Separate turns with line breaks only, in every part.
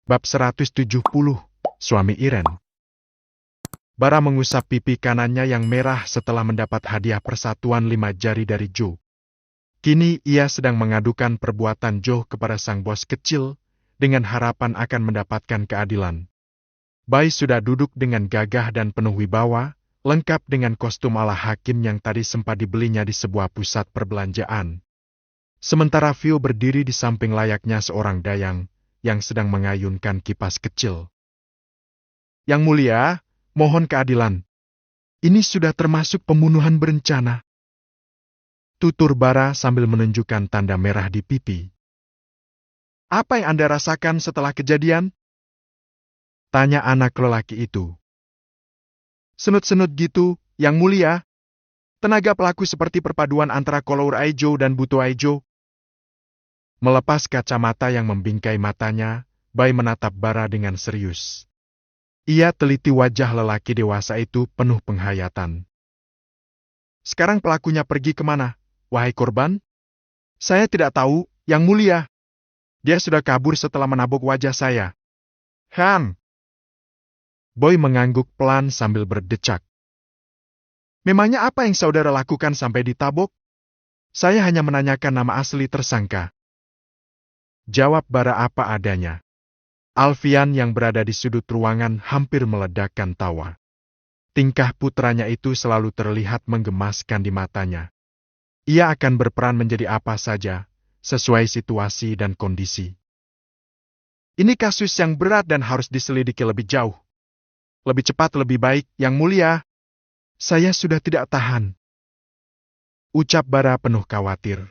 Bab 170, Suami Iren. Bara mengusap pipi kanannya yang merah setelah mendapat hadiah persatuan 5 jari dari Joe. Kini ia sedang mengadukan perbuatan Joe kepada sang bos kecil, dengan harapan akan mendapatkan keadilan. Bai sudah duduk dengan gagah dan penuh wibawa, lengkap dengan kostum ala hakim yang tadi sempat dibelinya di sebuah pusat perbelanjaan. Sementara Vio berdiri di samping layaknya seorang dayang, yang sedang mengayunkan kipas kecil. Yang mulia, mohon keadilan. Ini sudah termasuk pembunuhan berencana. Tutur Bara sambil menunjukkan tanda merah di pipi. Apa yang Anda rasakan setelah kejadian? Tanya anak lelaki itu. Senut-senut gitu, Yang mulia. Tenaga pelaku seperti perpaduan antara Kolour Aijo dan Buto Aijo. Melepas kacamata yang membingkai matanya, Bai menatap Bara dengan serius. Ia teliti wajah lelaki dewasa itu penuh penghayatan. Sekarang pelakunya pergi kemana, wahai korban? Saya tidak tahu, Yang mulia. Dia sudah kabur setelah menabok wajah saya. Boy mengangguk pelan sambil berdecak. Memangnya apa yang saudara lakukan sampai ditabok? Saya hanya menanyakan nama asli tersangka. Jawab Bara apa adanya. Alfian yang berada di sudut ruangan hampir meledakkan tawa. Tingkah putranya itu selalu terlihat menggemaskan di matanya. Ia akan berperan menjadi apa saja, sesuai situasi dan kondisi. Ini kasus yang berat dan harus diselidiki lebih jauh. Lebih cepat lebih baik, Yang mulia. Saya sudah tidak tahan. Ucap Bara penuh khawatir.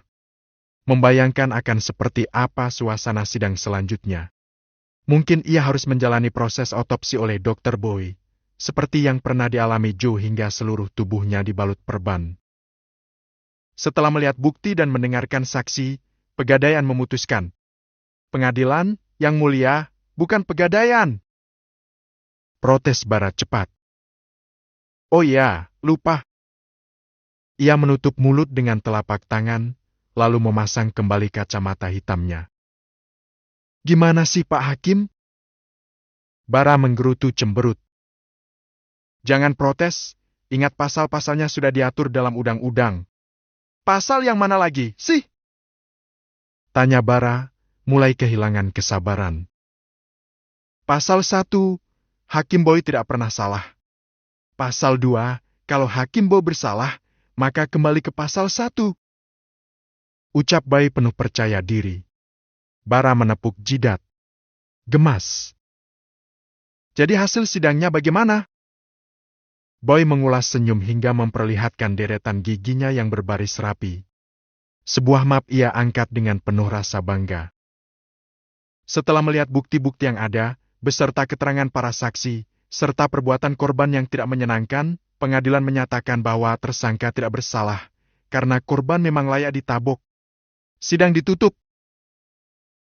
Membayangkan akan seperti apa suasana sidang selanjutnya. Mungkin ia harus menjalani proses otopsi oleh Dr. Boy, seperti yang pernah dialami Joe hingga seluruh tubuhnya dibalut perban. Setelah melihat bukti dan mendengarkan saksi, Pegadaian memutuskan. Pengadilan, Yang mulia, bukan Pegadaian. Protes Bara cepat. Oh iya, lupa. Ia menutup mulut dengan telapak tangan, lalu memasang kembali kacamata hitamnya. Gimana sih Pak Hakim? Bara menggerutu cemberut. Jangan protes, ingat pasal-pasalnya sudah diatur dalam undang-undang. Pasal yang mana lagi, sih? Tanya Bara, mulai kehilangan kesabaran. Pasal 1, Hakim Boy tidak pernah salah. Pasal 2, kalau Hakim Boy bersalah, maka kembali ke pasal 1. Ucap Bai penuh percaya diri. Bara menepuk jidat. Gemas. Jadi hasil sidangnya bagaimana? Boy mengulas senyum hingga memperlihatkan deretan giginya yang berbaris rapi. Sebuah map ia angkat dengan penuh rasa bangga. Setelah melihat bukti-bukti yang ada, beserta keterangan para saksi, serta perbuatan korban yang tidak menyenangkan, pengadilan menyatakan bahwa tersangka tidak bersalah, karena korban memang layak ditabok. Sidang ditutup.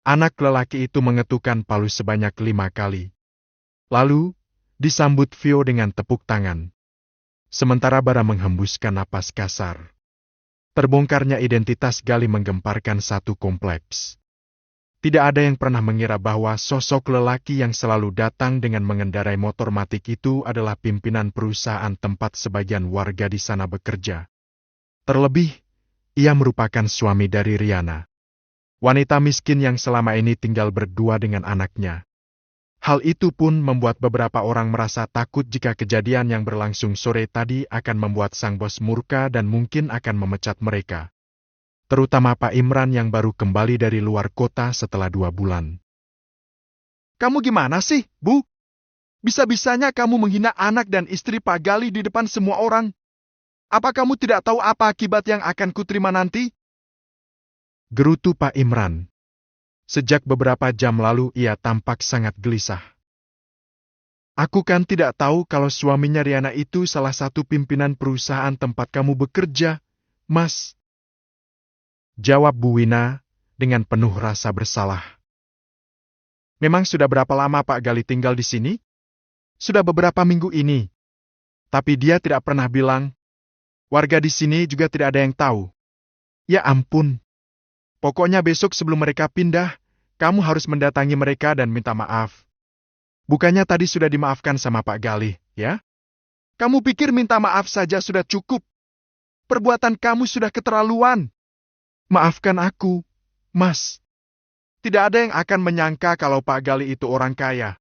Anak lelaki itu mengetukkan palu sebanyak 5 kali. Lalu, disambut Vio dengan tepuk tangan. Sementara Bara menghembuskan napas kasar. Terbongkarnya identitas Gali menggemparkan satu kompleks. Tidak ada yang pernah mengira bahwa sosok lelaki yang selalu datang dengan mengendarai motor matic itu adalah pimpinan perusahaan tempat sebagian warga di sana bekerja. Terlebih, ia merupakan suami dari Riana. Wanita miskin yang selama ini tinggal berdua dengan anaknya. Hal itu pun membuat beberapa orang merasa takut jika kejadian yang berlangsung sore tadi akan membuat sang bos murka dan mungkin akan memecat mereka. Terutama Pak Imran yang baru kembali dari luar kota setelah 2 bulan. Kamu gimana sih, Bu? Bisa-bisanya kamu menghina anak dan istri Pak Gali di depan semua orang. Apa kamu tidak tahu apa akibat yang akan kuterima nanti? Gerutu Pak Imran. Sejak beberapa jam lalu ia tampak sangat gelisah. Aku kan tidak tahu kalau suaminya Riana itu salah satu pimpinan perusahaan tempat kamu bekerja, Mas. Jawab Bu Wina dengan penuh rasa bersalah. Memang sudah berapa lama Pak Gali tinggal di sini? Sudah beberapa minggu ini. Tapi dia tidak pernah bilang. Warga di sini juga tidak ada yang tahu. Ya ampun. Pokoknya besok sebelum mereka pindah, kamu harus mendatangi mereka dan minta maaf. Bukannya tadi sudah dimaafkan sama Pak Galih, ya? Kamu pikir minta maaf saja sudah cukup? Perbuatan kamu sudah keterlaluan. Maafkan aku, Mas. Tidak ada yang akan menyangka kalau Pak Galih itu orang kaya.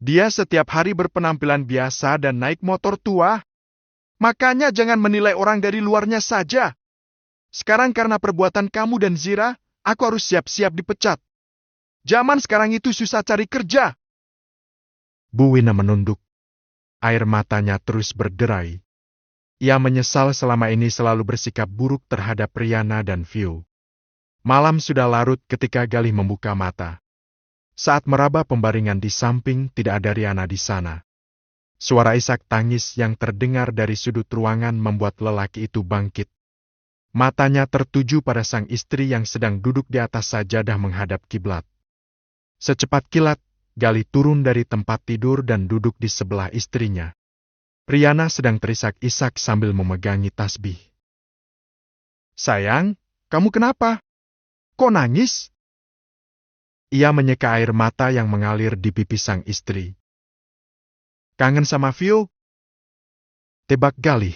Dia setiap hari berpenampilan biasa dan naik motor tua. Makanya jangan menilai orang dari luarnya saja. Sekarang karena perbuatan kamu dan Zira, aku harus siap-siap dipecat. Zaman sekarang itu susah cari kerja. Bu Wina menunduk. Air matanya terus berderai. Ia menyesal selama ini selalu bersikap buruk terhadap Riana dan Vio. Malam sudah larut ketika Galih membuka mata. Saat meraba pembaringan di samping, tidak ada Riana di sana. Suara isak tangis yang terdengar dari sudut ruangan membuat lelaki itu bangkit. Matanya tertuju pada sang istri yang sedang duduk di atas sajadah menghadap kiblat. Secepat kilat, Galih turun dari tempat tidur dan duduk di sebelah istrinya. Riana sedang terisak-isak sambil memegangi tasbih. Sayang, kamu kenapa? Kok nangis? Ia menyeka air mata yang mengalir di pipi sang istri. Kangen sama Vio? Tebak Galih.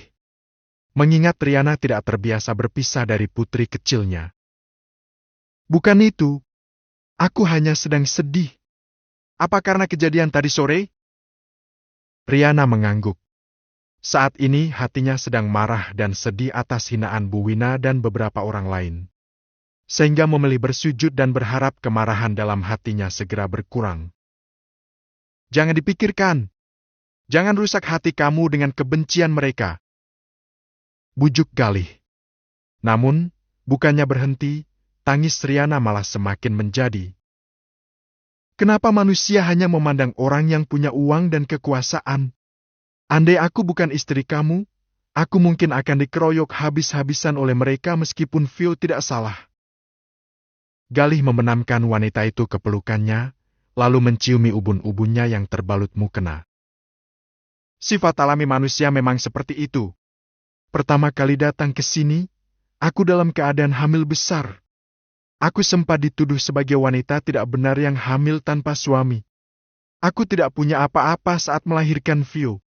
Mengingat Riana tidak terbiasa berpisah dari putri kecilnya. Bukan itu. Aku hanya sedang sedih. Apa karena kejadian tadi sore? Riana mengangguk. Saat ini hatinya sedang marah dan sedih atas hinaan Bu Wina dan beberapa orang lain. Sehingga memilih bersujud dan berharap kemarahan dalam hatinya segera berkurang. Jangan dipikirkan. Jangan rusak hati kamu dengan kebencian mereka. Bujuk Galih. Namun, bukannya berhenti, tangis Riana malah semakin menjadi. Kenapa manusia hanya memandang orang yang punya uang dan kekuasaan? Andai aku bukan istri kamu, aku mungkin akan dikeroyok habis-habisan oleh mereka meskipun Vio tidak salah. Galih membenamkan wanita itu ke pelukannya, lalu menciumi ubun-ubunnya yang terbalut mukena. Sifat alami manusia memang seperti itu. Pertama kali datang ke sini, aku dalam keadaan hamil besar. Aku sempat dituduh sebagai wanita tidak benar yang hamil tanpa suami. Aku tidak punya apa-apa saat melahirkan Vio.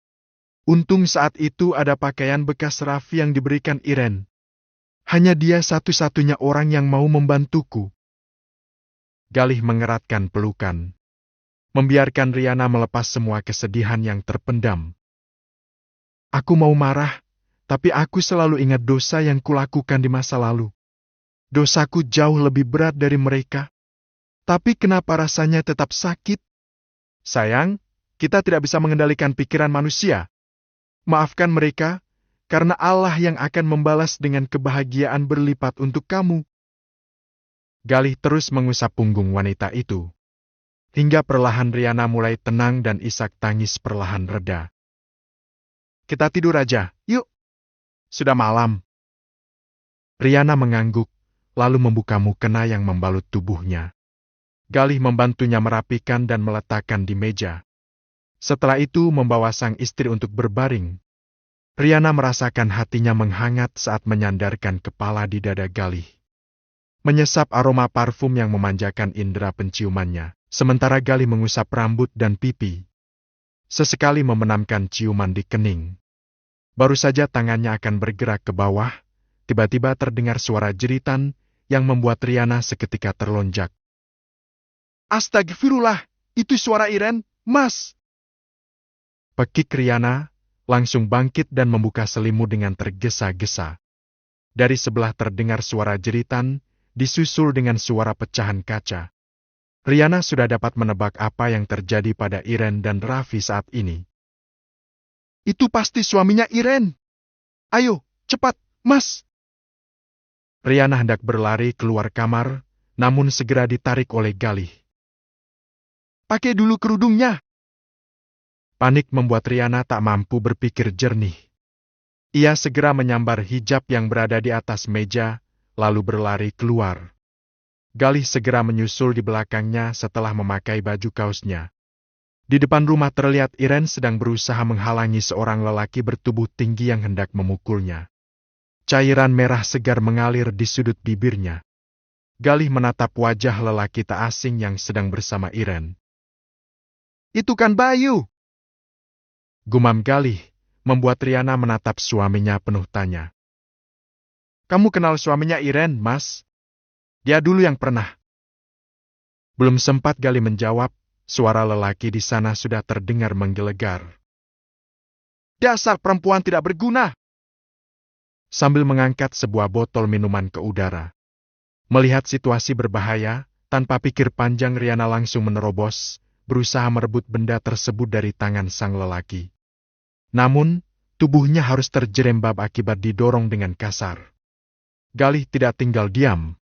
Untung saat itu ada pakaian bekas Raffi yang diberikan Iren. Hanya dia satu-satunya orang yang mau membantuku. Galih mengeratkan pelukan. Membiarkan Riana melepas semua kesedihan yang terpendam. Aku mau marah, tapi aku selalu ingat dosa yang kulakukan di masa lalu. Dosaku jauh lebih berat dari mereka. Tapi kenapa rasanya tetap sakit? Sayang, kita tidak bisa mengendalikan pikiran manusia. Maafkan mereka, karena Allah yang akan membalas dengan kebahagiaan berlipat untuk kamu. Galih terus mengusap punggung wanita itu. Hingga perlahan Riana mulai tenang dan isak tangis perlahan reda. Kita tidur aja, yuk. Sudah malam. Riana mengangguk, lalu membuka mukena yang membalut tubuhnya. Galih membantunya merapikan dan meletakkan di meja. Setelah itu membawa sang istri untuk berbaring. Riana merasakan hatinya menghangat saat menyandarkan kepala di dada Galih. Menyesap aroma parfum yang memanjakan indera penciumannya, sementara Galih mengusap rambut dan pipi. Sesekali membenamkan ciuman di kening. Baru saja tangannya akan bergerak ke bawah, tiba-tiba terdengar suara jeritan yang membuat Riana seketika terlonjak. Astagfirullah, itu suara Iren, Mas! Pekik Riana langsung bangkit dan membuka selimut dengan tergesa-gesa. Dari sebelah terdengar suara jeritan, disusul dengan suara pecahan kaca. Riana sudah dapat menebak apa yang terjadi pada Iren dan Raffi saat ini. Itu pasti suaminya Iren. Ayo, cepat, Mas! Riana hendak berlari keluar kamar, namun segera ditarik oleh Galih. Pakai dulu kerudungnya. Panik membuat Riana tak mampu berpikir jernih. Ia segera menyambar hijab yang berada di atas meja, lalu berlari keluar. Galih segera menyusul di belakangnya setelah memakai baju kaosnya. Di depan rumah terlihat Iren sedang berusaha menghalangi seorang lelaki bertubuh tinggi yang hendak memukulnya. Cairan merah segar mengalir di sudut bibirnya. Galih menatap wajah lelaki tak asing yang sedang bersama Iren. Itu kan Bayu! Gumam Galih, membuat Riana menatap suaminya penuh tanya. Kamu kenal suaminya Iren, Mas? Dia dulu yang pernah. Belum sempat Galih menjawab, suara lelaki di sana sudah terdengar menggelegar. Dasar perempuan tidak berguna! Sambil mengangkat sebuah botol minuman ke udara. Melihat situasi berbahaya, tanpa pikir panjang Riana langsung menerobos, berusaha merebut benda tersebut dari tangan sang lelaki. Namun, tubuhnya harus terjerembab akibat didorong dengan kasar. Galih tidak tinggal diam.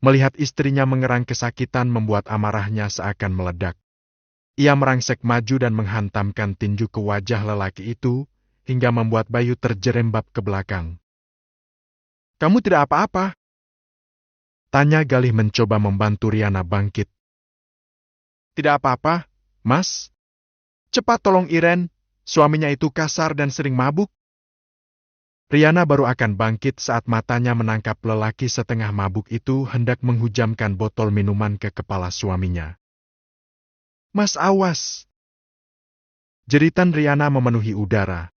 Melihat istrinya mengerang kesakitan membuat amarahnya seakan meledak. Ia merangsek maju dan menghantamkan tinju ke wajah lelaki itu, hingga membuat Bayu terjerembab ke belakang. Kamu tidak apa-apa? Tanya Galih mencoba membantu Riana bangkit. Tidak apa-apa, Mas. Cepat tolong Iren, suaminya itu kasar dan sering mabuk. Riana baru akan bangkit saat matanya menangkap lelaki setengah mabuk itu hendak menghujamkan botol minuman ke kepala suaminya. Mas awas! Jeritan Riana memenuhi udara.